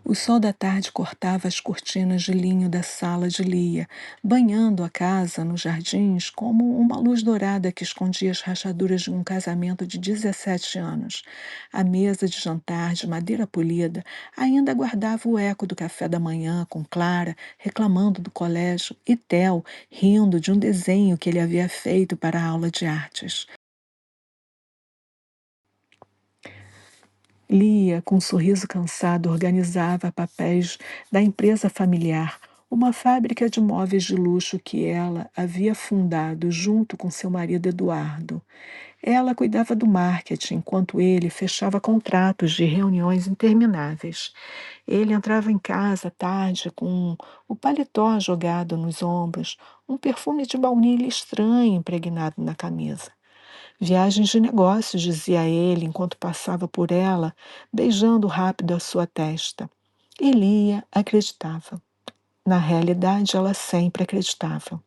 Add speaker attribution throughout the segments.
Speaker 1: O sol da tarde cortava as cortinas de linho da sala de Lia, banhando a casa nos jardins como uma luz dourada que escondia as rachaduras de um casamento de 17 anos. A mesa de jantar de madeira polida ainda guardava o eco do café da manhã com Clara reclamando do colégio e Theo rindo de um desenho que ele havia feito para a aula de artes. Lia, com um sorriso cansado, organizava papéis da empresa familiar, uma fábrica de móveis de luxo que ela havia fundado junto com seu marido Eduardo. Ela cuidava do marketing, enquanto ele fechava contratos de reuniões intermináveis. Ele entrava em casa à tarde com o paletó jogado nos ombros, um perfume de baunilha estranho impregnado na camisa. Viagens de negócios, dizia ele enquanto passava por ela, beijando rápido a sua testa. E Lia acreditava. Na realidade, ela sempre acreditava.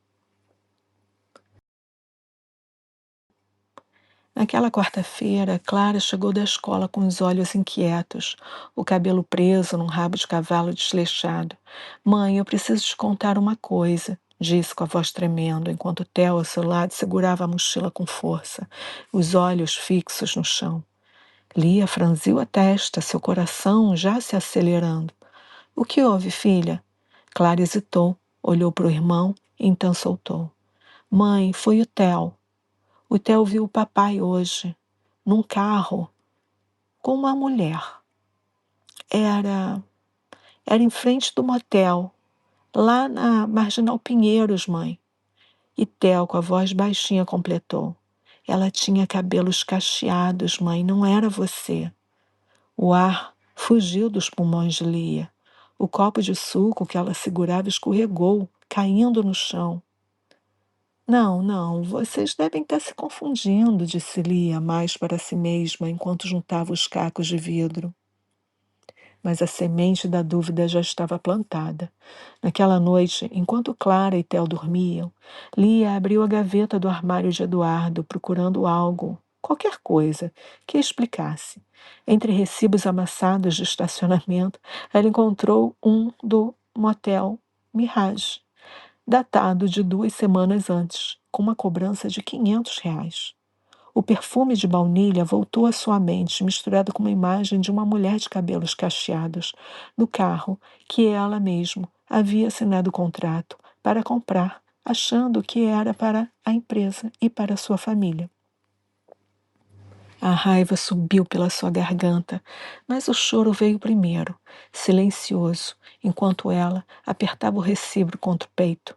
Speaker 1: Naquela quarta-feira, Clara chegou da escola com os olhos inquietos, o cabelo preso num rabo de cavalo desleixado. Mãe, eu preciso te contar uma coisa, disse com a voz tremendo, enquanto Theo, ao seu lado, segurava a mochila com força, os olhos fixos no chão. Lia franziu a testa, seu coração já se acelerando. O que houve, filha? Clara hesitou, olhou para o irmão e então soltou. Mãe, foi o Theo. O Theo viu o papai hoje, num carro, com uma mulher. Era, era em frente do motel, lá na Marginal Pinheiros, mãe. E Theo, com a voz baixinha, completou. Ela tinha cabelos cacheados, mãe, não era você. O ar fugiu dos pulmões de Lia. O copo de suco que ela segurava escorregou, caindo no chão. Não, não, vocês devem estar se confundindo, disse Lia mais para si mesma enquanto juntava os cacos de vidro. Mas a semente da dúvida já estava plantada. Naquela noite, enquanto Clara e Theo dormiam, Lia abriu a gaveta do armário de Eduardo, procurando algo, qualquer coisa, que explicasse. Entre recibos amassados de estacionamento, ela encontrou um do motel Mirage, datado de 2 semanas antes, com uma cobrança de R$ 500. O perfume de baunilha voltou à sua mente, misturado com uma imagem de uma mulher de cabelos cacheados, no carro que ela mesma havia assinado o contrato para comprar, achando que era para a empresa e para sua família. A raiva subiu pela sua garganta, mas o choro veio primeiro, silencioso, enquanto ela apertava o recibo contra o peito.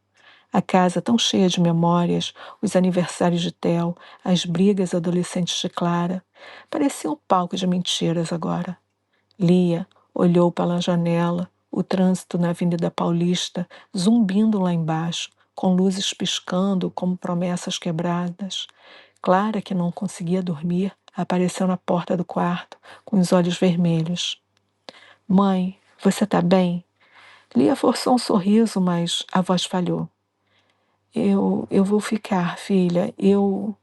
Speaker 1: A casa tão cheia de memórias, os aniversários de Theo, as brigas adolescentes de Clara, parecia um palco de mentiras agora. Lia olhou pela janela, o trânsito na Avenida Paulista zumbindo lá embaixo, com luzes piscando como promessas quebradas. Clara, que não conseguia dormir, apareceu na porta do quarto, com os olhos vermelhos. Mãe, você está bem? Lia forçou um sorriso, mas a voz falhou. Eu vou ficar, filha. Eu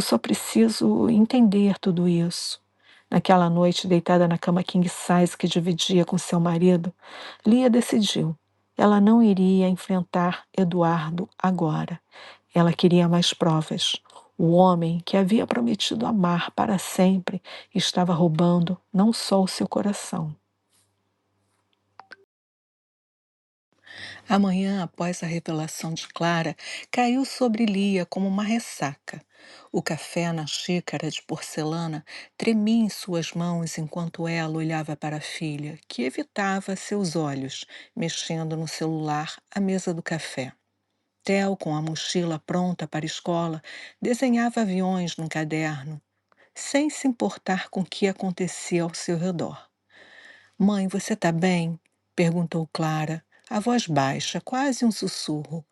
Speaker 1: só preciso entender tudo isso. Naquela noite, deitada na cama king size que dividia com seu marido, Lia decidiu. Ela não iria enfrentar Eduardo agora. Ela queria mais provas. O homem que havia prometido amar para sempre estava roubando não só o seu coração. Amanhã, após a revelação de Clara, caiu sobre Lia como uma ressaca. O café na xícara de porcelana tremia em suas mãos enquanto ela olhava para a filha, que evitava seus olhos, mexendo no celular à mesa do café. Theo, com a mochila pronta para a escola, desenhava aviões num caderno, sem se importar com o que acontecia ao seu redor. Mãe, você está bem? Perguntou Clara, a voz baixa, quase um sussurro.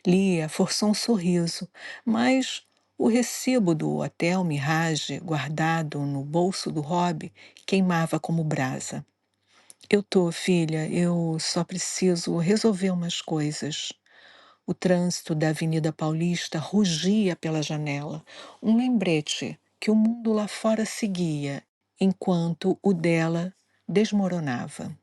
Speaker 1: Lia forçou um sorriso, mas o recibo do Hotel Mirage, guardado no bolso do Rob, queimava como brasa. Eu tô, filha, eu só preciso resolver umas coisas. O trânsito da Avenida Paulista rugia pela janela, um lembrete que o mundo lá fora seguia, enquanto o dela desmoronava.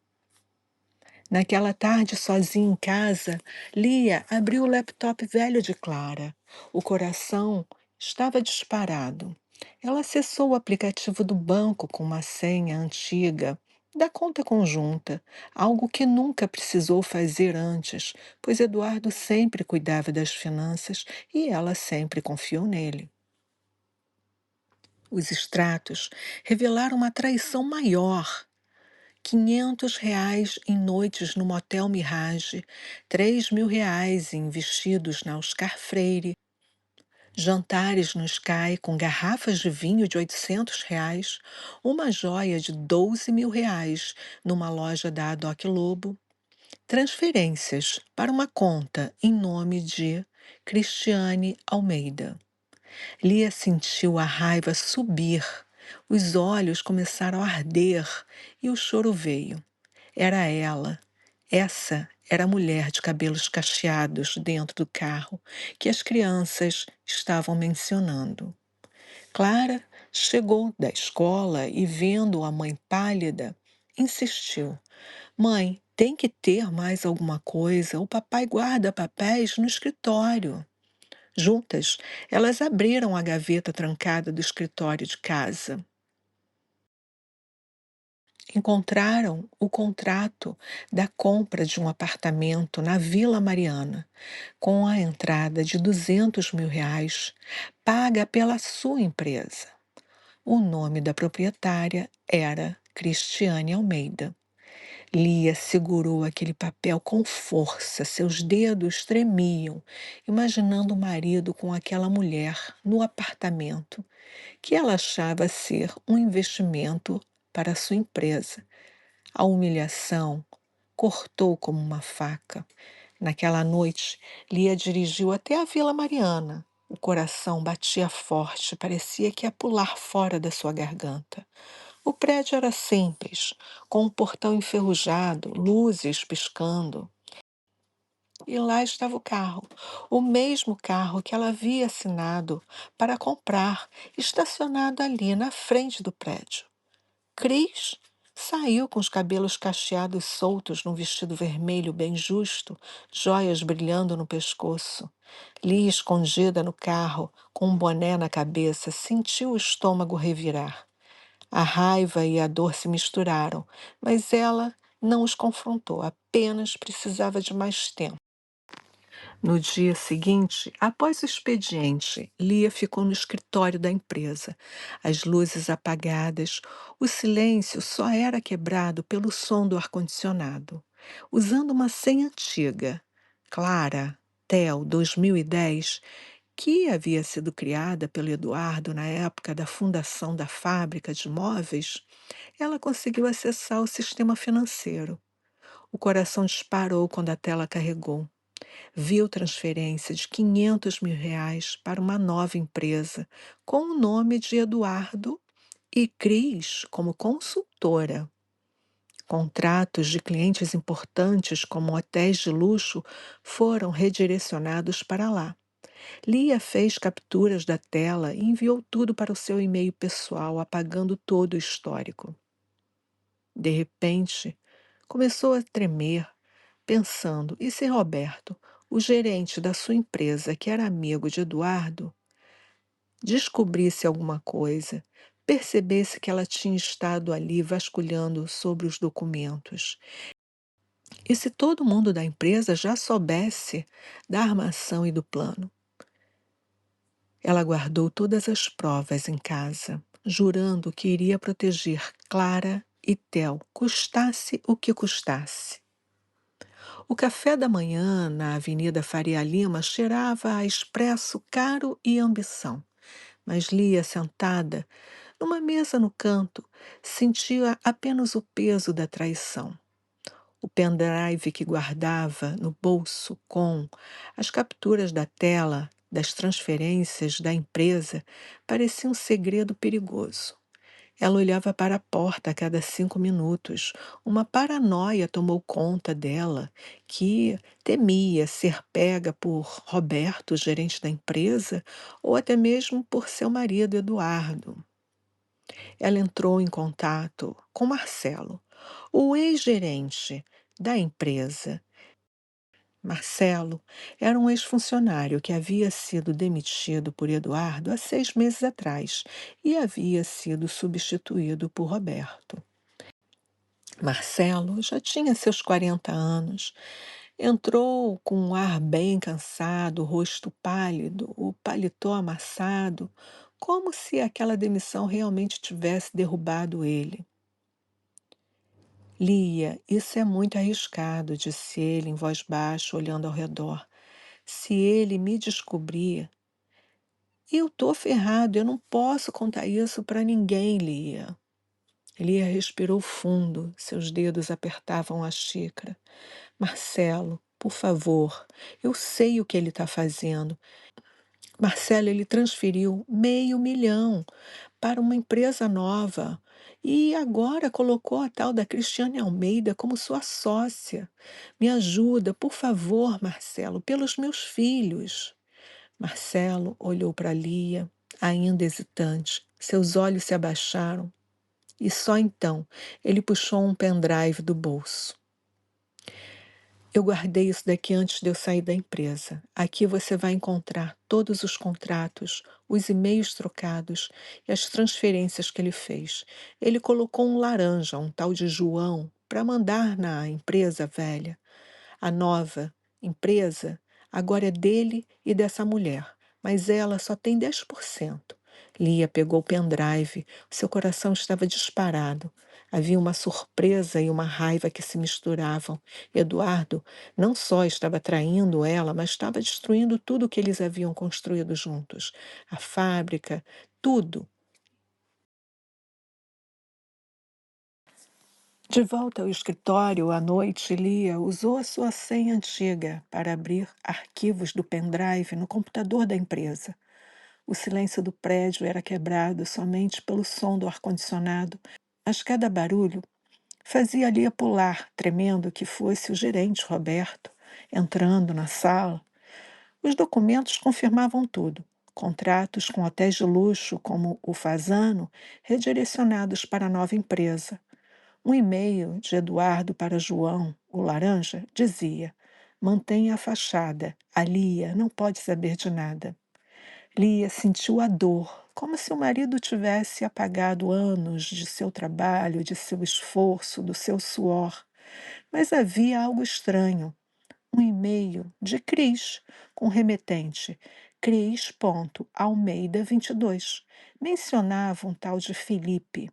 Speaker 1: Naquela tarde, sozinha em casa, Lia abriu o laptop velho de Clara. O coração estava disparado. Ela acessou o aplicativo do banco com uma senha antiga da conta conjunta, algo que nunca precisou fazer antes, pois Eduardo sempre cuidava das finanças e ela sempre confiou nele. Os extratos revelaram uma traição maior. R$ 500 em noites no Motel Mirage, R$ 3.000 em vestidos na Oscar Freire, jantares no Sky com garrafas de vinho de R$ 800, uma joia de R$ 12.000 numa loja da Adoc Lobo, transferências para uma conta em nome de Cristiane Almeida. Lia sentiu a raiva subir, os olhos começaram a arder e o choro veio. Era ela. Essa era a mulher de cabelos cacheados dentro do carro que as crianças estavam mencionando. Clara chegou da escola e, vendo a mãe pálida, insistiu: Mãe, tem que ter mais alguma coisa. O papai guarda papéis no escritório. Juntas, elas abriram a gaveta trancada do escritório de casa. Encontraram o contrato da compra de um apartamento na Vila Mariana, com a entrada de R$ 200.000, paga pela sua empresa. O nome da proprietária era Cristiane Almeida. Lia segurou aquele papel com força, seus dedos tremiam, imaginando o marido com aquela mulher no apartamento, que ela achava ser um investimento para sua empresa. A humilhação cortou como uma faca. Naquela noite, Lia dirigiu até a Vila Mariana. O coração batia forte, parecia que ia pular fora da sua garganta. O prédio era simples, com um portão enferrujado, luzes piscando. E lá estava o mesmo carro que ela havia assinado para comprar, estacionado ali na frente do prédio. Cris saiu com os cabelos cacheados soltos num vestido vermelho bem justo, joias brilhando no pescoço. Lia, escondida no carro, com um boné na cabeça, sentiu o estômago revirar. A raiva e a dor se misturaram, mas ela não os confrontou, apenas precisava de mais tempo. No dia seguinte, após o expediente, Lia ficou no escritório da empresa. As luzes apagadas, o silêncio só era quebrado pelo som do ar-condicionado. Usando uma senha antiga, Clara, Tel 2010, que havia sido criada pelo Eduardo na época da fundação da fábrica de móveis, ela conseguiu acessar o sistema financeiro. O coração disparou quando a tela carregou. Viu transferência de R$ 500.000 para uma nova empresa, com o nome de Eduardo e Cris como consultora. Contratos de clientes importantes, como hotéis de luxo, foram redirecionados para lá. Lia fez capturas da tela e enviou tudo para o seu e-mail pessoal, apagando todo o histórico. De repente, começou a tremer, pensando: e se Roberto, o gerente da sua empresa, que era amigo de Eduardo, descobrisse alguma coisa, percebesse que ela tinha estado ali vasculhando sobre os documentos? E se todo mundo da empresa já soubesse da armação e do plano? Ela guardou todas as provas em casa, jurando que iria proteger Clara e Tel, custasse o que custasse. O café da manhã na Avenida Faria Lima cheirava a expresso caro e ambição, mas Lia, sentada numa mesa no canto, sentia apenas o peso da traição. O pendrive que guardava no bolso com as capturas da tela das transferências da empresa parecia um segredo perigoso. Ela olhava para a porta a cada 5 minutos. Uma paranoia tomou conta dela, que temia ser pega por Roberto, o gerente da empresa, ou até mesmo por seu marido Eduardo. Ela entrou em contato com Marcelo, o ex-gerente, da empresa. Marcelo era um ex-funcionário que havia sido demitido por Eduardo há 6 meses atrás e havia sido substituído por Roberto. Marcelo já tinha seus 40 anos. Entrou com um ar bem cansado, o rosto pálido, o paletó amassado, como se aquela demissão realmente tivesse derrubado ele. Lia, isso é muito arriscado, disse ele em voz baixa, olhando ao redor. Se ele me descobrir, eu tô ferrado, eu não posso contar isso para ninguém, Lia. Lia respirou fundo, seus dedos apertavam a xícara. Marcelo, por favor, eu sei o que ele está fazendo. Marcelo, ele transferiu 500 mil para uma empresa nova e agora colocou a tal da Cristiane Almeida como sua sócia. Me ajuda, por favor, Marcelo, pelos meus filhos. Marcelo olhou para Lia, ainda hesitante. Seus olhos se abaixaram e só então ele puxou um pendrive do bolso. Eu guardei isso daqui antes de eu sair da empresa. Aqui você vai encontrar todos os contratos, os e-mails trocados e as transferências que ele fez. Ele colocou um laranja, um tal de João, para mandar na empresa velha. A nova empresa agora é dele e dessa mulher, mas ela só tem 10%. Lia pegou o pendrive, seu coração estava disparado. Havia uma surpresa e uma raiva que se misturavam. Eduardo não só estava traindo ela, mas estava destruindo tudo o que eles haviam construído juntos. A fábrica, tudo. De volta ao escritório à noite, Lia usou a sua senha antiga para abrir arquivos do pendrive no computador da empresa. O silêncio do prédio era quebrado somente pelo som do ar-condicionado, mas cada barulho fazia Lia pular, tremendo que fosse o gerente Roberto entrando na sala. Os documentos confirmavam tudo. Contratos com hotéis de luxo, como o Fasano, redirecionados para a nova empresa. Um e-mail de Eduardo para João, o laranja, dizia: mantenha a fachada, a Lia não pode saber de nada. Lia sentiu a dor, como se o marido tivesse apagado anos de seu trabalho, de seu esforço, do seu suor. Mas havia algo estranho. Um e-mail de Cris, com remetente Cris.almeida22. Mencionava um tal de Felipe.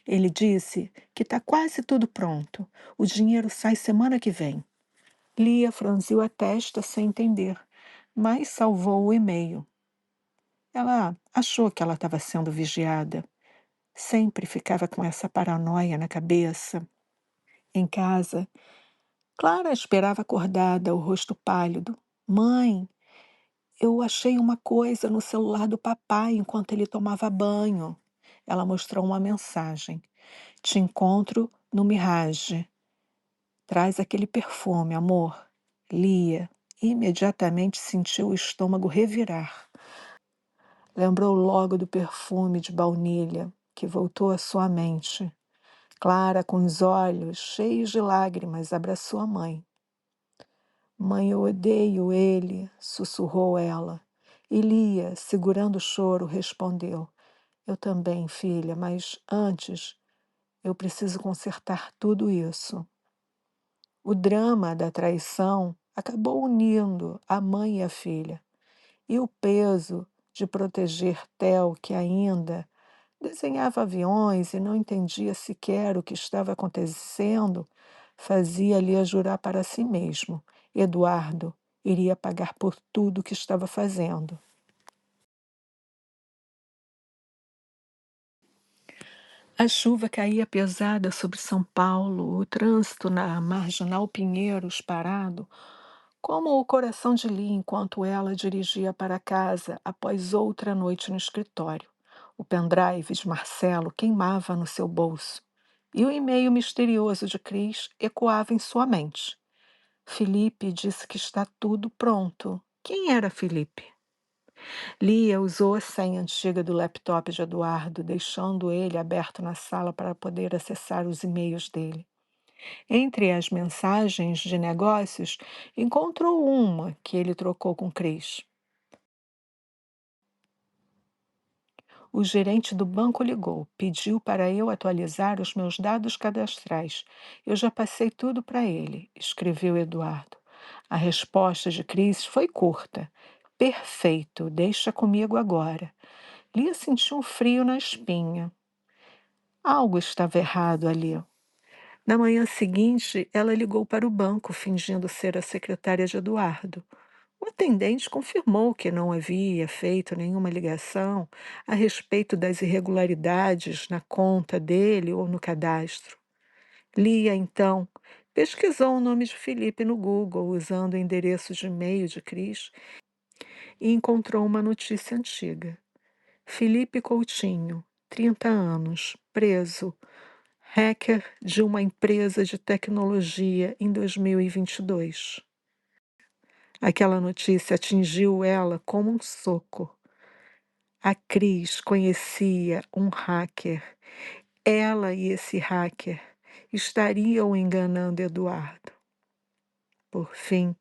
Speaker 1: Ele disse que está quase tudo pronto. O dinheiro sai semana que vem. Lia franziu a testa sem entender, mas salvou o e-mail. Ela achou que ela estava sendo vigiada. Sempre ficava com essa paranoia na cabeça. Em casa, Clara esperava acordada, o rosto pálido. Mãe, eu achei uma coisa no celular do papai enquanto ele tomava banho. Ela mostrou uma mensagem. Te encontro no Mirage. Traz aquele perfume, amor. Lia imediatamente sentiu o estômago revirar. Lembrou logo do perfume de baunilha que voltou à sua mente. Clara, com os olhos cheios de lágrimas, abraçou a mãe. Mãe, eu odeio ele, sussurrou ela. E Lia, segurando o choro, respondeu: eu também, filha, mas antes eu preciso consertar tudo isso. O drama da traição acabou unindo a mãe e a filha, e o peso de proteger Theo, que ainda desenhava aviões e não entendia sequer o que estava acontecendo, fazia-lhe a jurar para si mesmo: Eduardo iria pagar por tudo o que estava fazendo. A chuva caía pesada sobre São Paulo, o trânsito na Marginal Pinheiros parado, como o coração de Lia enquanto ela dirigia para casa após outra noite no escritório. O pendrive de Marcelo queimava no seu bolso e o e-mail misterioso de Cris ecoava em sua mente. Felipe disse que está tudo pronto. Quem era Felipe? Lia usou a senha antiga do laptop de Eduardo, deixando ele aberto na sala para poder acessar os e-mails dele. Entre as mensagens de negócios, encontrou uma que ele trocou com Cris. O gerente do banco ligou, pediu para eu atualizar os meus dados cadastrais. Eu já passei tudo para ele, escreveu Eduardo. A resposta de Cris foi curta. Perfeito, deixa comigo agora. Lia sentiu um frio na espinha. Algo estava errado ali. Na manhã seguinte, ela ligou para o banco, fingindo ser a secretária de Eduardo. O atendente confirmou que não havia feito nenhuma ligação a respeito das irregularidades na conta dele ou no cadastro. Lia, então, pesquisou o nome de Felipe no Google, usando o endereço de e-mail de Cris, e encontrou uma notícia antiga. Felipe Coutinho, 30 anos, preso, hacker de uma empresa de tecnologia em 2022. Aquela notícia atingiu ela como um soco. A Cris conhecia um hacker. Ela e esse hacker estariam enganando Eduardo. Por fim,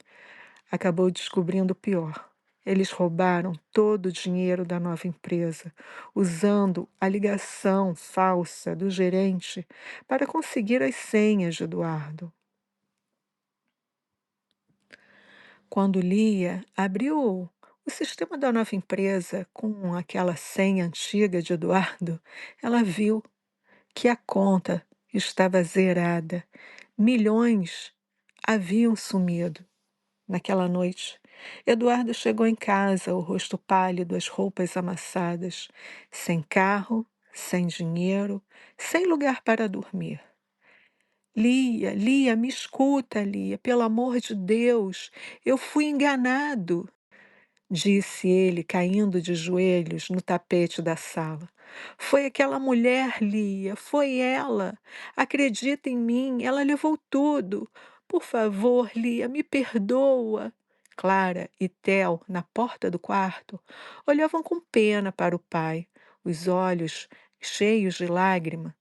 Speaker 1: acabou descobrindo o pior. Eles roubaram todo o dinheiro da nova empresa, usando a ligação falsa do gerente para conseguir as senhas de Eduardo. Quando Lia abriu o sistema da nova empresa com aquela senha antiga de Eduardo, ela viu que a conta estava zerada. Milhões haviam sumido. Naquela noite, Eduardo chegou em casa, o rosto pálido, as roupas amassadas, sem carro, sem dinheiro, sem lugar para dormir. Lia, Lia, me escuta, Lia, pelo amor de Deus, eu fui enganado, disse ele, caindo de joelhos no tapete da sala. Foi aquela mulher, Lia, foi ela. Acredita em mim, ela levou tudo. Por favor, Lia, me perdoa. Clara e Theo, na porta do quarto, olhavam com pena para o pai, os olhos cheios de lágrima.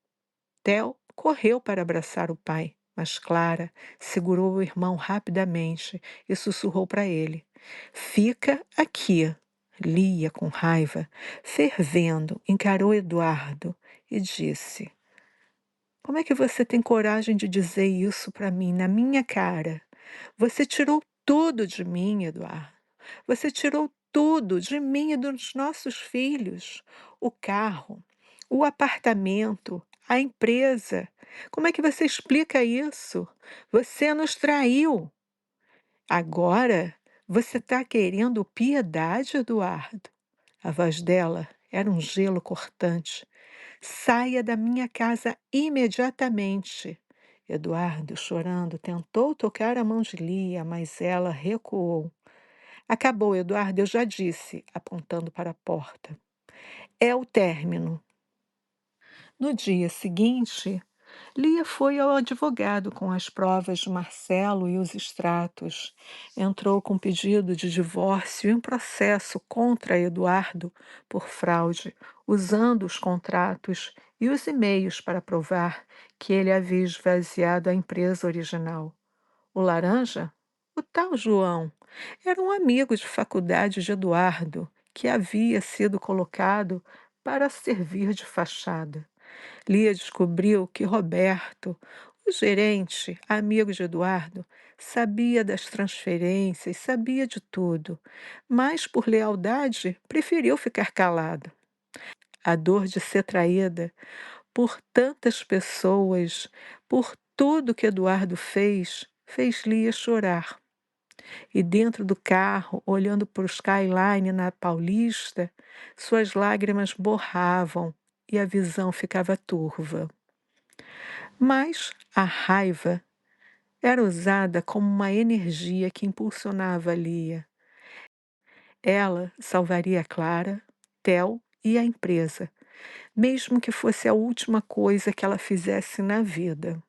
Speaker 1: Theo correu para abraçar o pai, mas Clara segurou o irmão rapidamente e sussurrou para ele: Fica aqui. Lia, com raiva, fervendo, encarou Eduardo e disse: Como é que você tem coragem de dizer isso para mim, na minha cara? Você tirou tudo de mim, Eduardo. Você tirou tudo de mim e dos nossos filhos. O carro, o apartamento, a empresa. Como é que você explica isso? Você nos traiu. Agora você está querendo piedade, Eduardo? A voz dela era um gelo cortante. Saia da minha casa imediatamente. Eduardo, chorando, tentou tocar a mão de Lia, mas ela recuou. Acabou, Eduardo, eu já disse, apontando para a porta. É o término. No dia seguinte, Lia foi ao advogado com as provas de Marcelo e os extratos. Entrou com pedido de divórcio e um processo contra Eduardo por fraude, usando os contratos e os e-mails para provar que ele havia esvaziado a empresa original. O laranja, o tal João, era um amigo de faculdade de Eduardo, que havia sido colocado para servir de fachada. Lia descobriu que Roberto, o gerente, amigo de Eduardo, sabia das transferências, sabia de tudo, mas por lealdade preferiu ficar calado. A dor de ser traída por tantas pessoas, por tudo que Eduardo fez, fez Lia chorar. E dentro do carro, olhando para o skyline na Paulista, suas lágrimas borravam e a visão ficava turva. Mas a raiva era usada como uma energia que impulsionava Lia. Ela salvaria Clara, Theo e a empresa, mesmo que fosse a última coisa que ela fizesse na vida.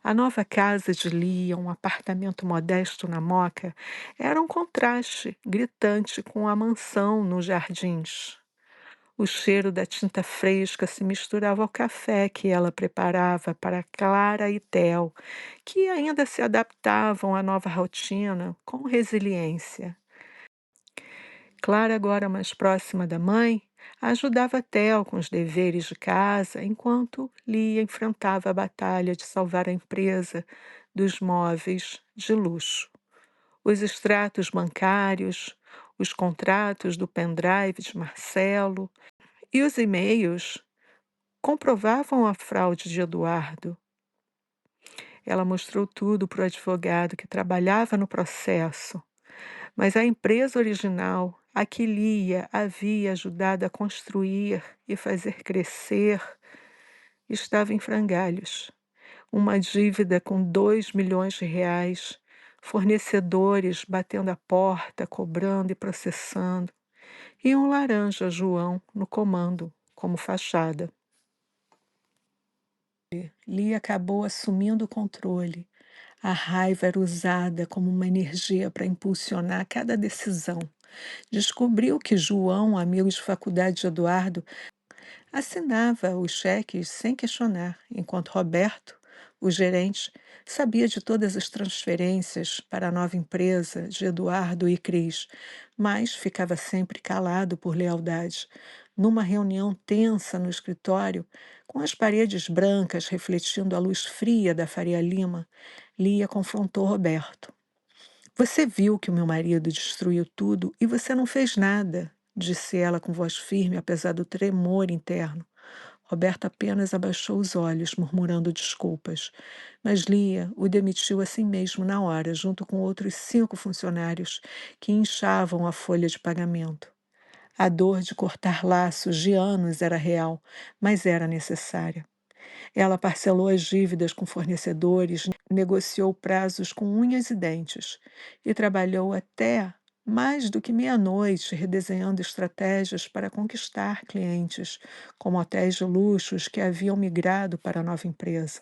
Speaker 1: A nova casa de Lia, um apartamento modesto na Moca, era um contraste gritante com a mansão nos jardins. O cheiro da tinta fresca se misturava ao café que ela preparava para Clara e Theo, que ainda se adaptavam à nova rotina com resiliência. Clara, agora mais próxima da mãe, ajudava Theo com os deveres de casa, enquanto Lia enfrentava a batalha de salvar a empresa dos móveis de luxo. Os extratos bancários, os contratos do pendrive de Marcelo e os e-mails comprovavam a fraude de Eduardo. Ela mostrou tudo para o advogado que trabalhava no processo, mas a empresa original, a que Lia havia ajudado a construir e fazer crescer, estava em frangalhos. Uma dívida com 2 milhões de reais, fornecedores batendo a porta, cobrando e processando, e um laranja João no comando, como fachada. Lia acabou assumindo o controle. A raiva era usada como uma energia para impulsionar cada decisão. Descobriu que João, amigo de faculdade de Eduardo, assinava os cheques sem questionar, enquanto Roberto, o gerente, sabia de todas as transferências para a nova empresa de Eduardo e Cris, mas ficava sempre calado por lealdade. Numa reunião tensa no escritório, com as paredes brancas refletindo a luz fria da Faria Lima, Lia confrontou Roberto. Você viu que o meu marido destruiu tudo e você não fez nada, disse ela com voz firme, apesar do tremor interno. Roberto apenas abaixou os olhos, murmurando desculpas. Mas Lia o demitiu assim mesmo na hora, junto com outros 5 funcionários que inchavam a folha de pagamento. A dor de cortar laços de anos era real, mas era necessária. Ela parcelou as dívidas com fornecedores, negociou prazos com unhas e dentes e trabalhou até mais do que meia-noite redesenhando estratégias para conquistar clientes, como hotéis de luxos que haviam migrado para a nova empresa.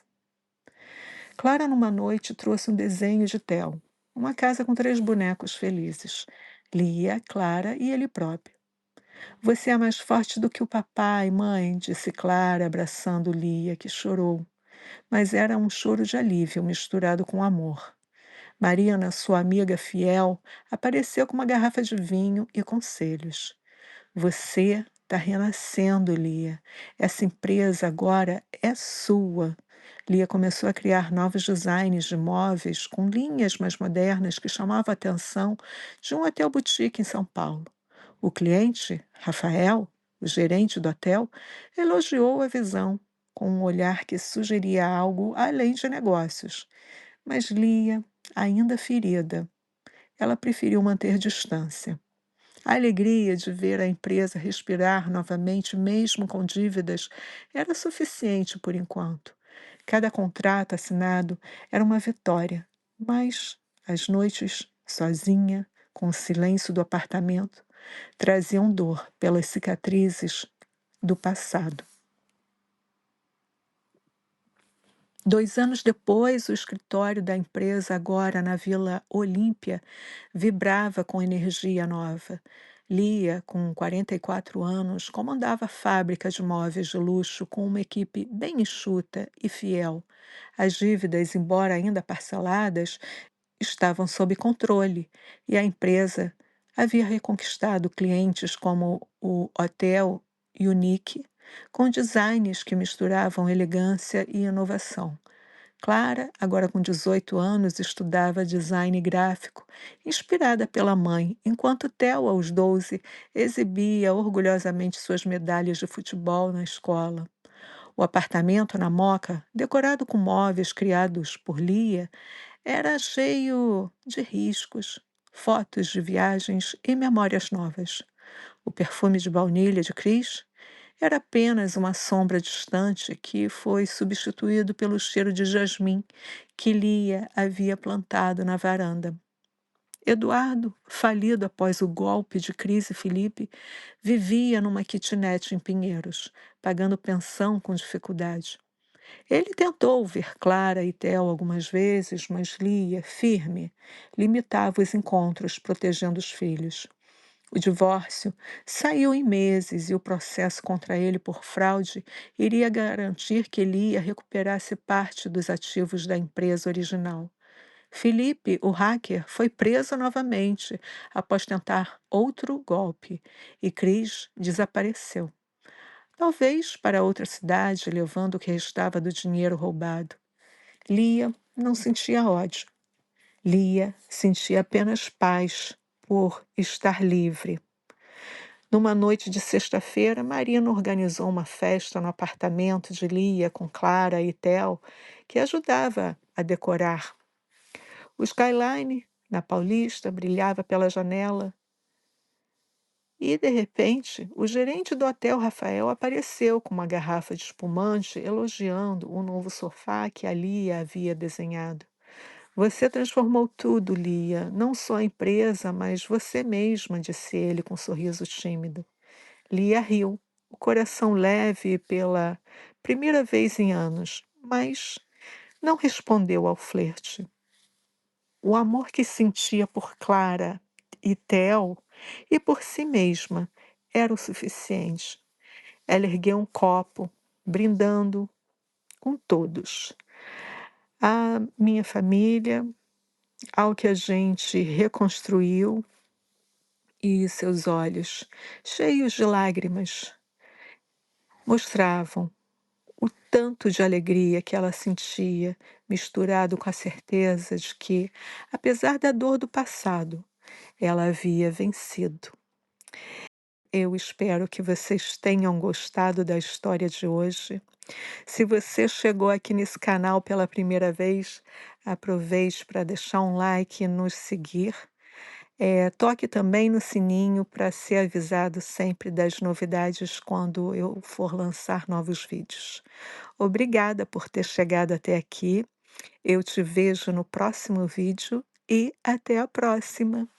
Speaker 1: Clara, numa noite, trouxe um desenho de Theo, uma casa com 3 bonecos felizes: Lia, Clara e ele próprio. Você é mais forte do que o papai, mãe, disse Clara, abraçando Lia, que chorou. Mas era um choro de alívio misturado com amor. Marina, sua amiga fiel, apareceu com uma garrafa de vinho e conselhos. Você está renascendo, Lia. Essa empresa agora é sua. Lia começou a criar novos designs de móveis com linhas mais modernas que chamavam a atenção de um hotel boutique em São Paulo. O cliente, Rafael, o gerente do hotel, elogiou a visão, com um olhar que sugeria algo além de negócios. Mas Lia, ainda ferida, ela preferiu manter distância. A alegria de ver a empresa respirar novamente, mesmo com dívidas, era suficiente por enquanto. Cada contrato assinado era uma vitória, mas as noites, sozinha, com o silêncio do apartamento, traziam dor pelas cicatrizes do passado. 2 anos depois, o escritório da empresa, agora na Vila Olímpia, vibrava com energia nova. Lia, com 44 anos, comandava a fábrica de móveis de luxo com uma equipe bem enxuta e fiel. As dívidas, embora ainda parceladas, estavam sob controle e a empresa havia reconquistado clientes como o Hotel Unique, com designs que misturavam elegância e inovação. Clara, agora com 18 anos, estudava design gráfico, inspirada pela mãe, enquanto Theo, aos 12, exibia orgulhosamente suas medalhas de futebol na escola. O apartamento na Moca, decorado com móveis criados por Lia, era cheio de riscos, fotos de viagens e memórias novas. O perfume de baunilha de Cris era apenas uma sombra distante que foi substituído pelo cheiro de jasmim que Lia havia plantado na varanda. Eduardo, falido após o golpe de Cris e Felipe, vivia numa kitnet em Pinheiros, pagando pensão com dificuldade. Ele tentou ver Clara e Theo algumas vezes, mas Lia, firme, limitava os encontros, protegendo os filhos. O divórcio saiu em meses e o processo contra ele por fraude iria garantir que Lia recuperasse parte dos ativos da empresa original. Felipe, o hacker, foi preso novamente após tentar outro golpe e Cris desapareceu. Talvez para outra cidade, levando o que restava do dinheiro roubado. Lia não sentia ódio. Lia sentia apenas paz por estar livre. Numa noite de sexta-feira, Marina organizou uma festa no apartamento de Lia com Clara e Theo, que ajudava a decorar. O skyline, na Paulista, brilhava pela janela e, de repente, o gerente do hotel, Rafael, apareceu com uma garrafa de espumante, elogiando o novo sofá que a Lia havia desenhado. Você transformou tudo, Lia, não só a empresa, mas você mesma, disse ele com um sorriso tímido. Lia riu, o coração leve pela primeira vez em anos, mas não respondeu ao flerte. O amor que sentia por Clara e Theo e por si mesma era o suficiente. Ela ergueu um copo, brindando com todos. A minha família, ao que a gente reconstruiu, e seus olhos, cheios de lágrimas, mostravam o tanto de alegria que ela sentia, misturado com a certeza de que, apesar da dor do passado, ela havia vencido. Eu espero que vocês tenham gostado da história de hoje. Se você chegou aqui nesse canal pela primeira vez, aproveite para deixar um like e nos seguir. Toque também no sininho para ser avisado sempre das novidades quando eu for lançar novos vídeos. Obrigada por ter chegado até aqui. Eu te vejo no próximo vídeo e até a próxima!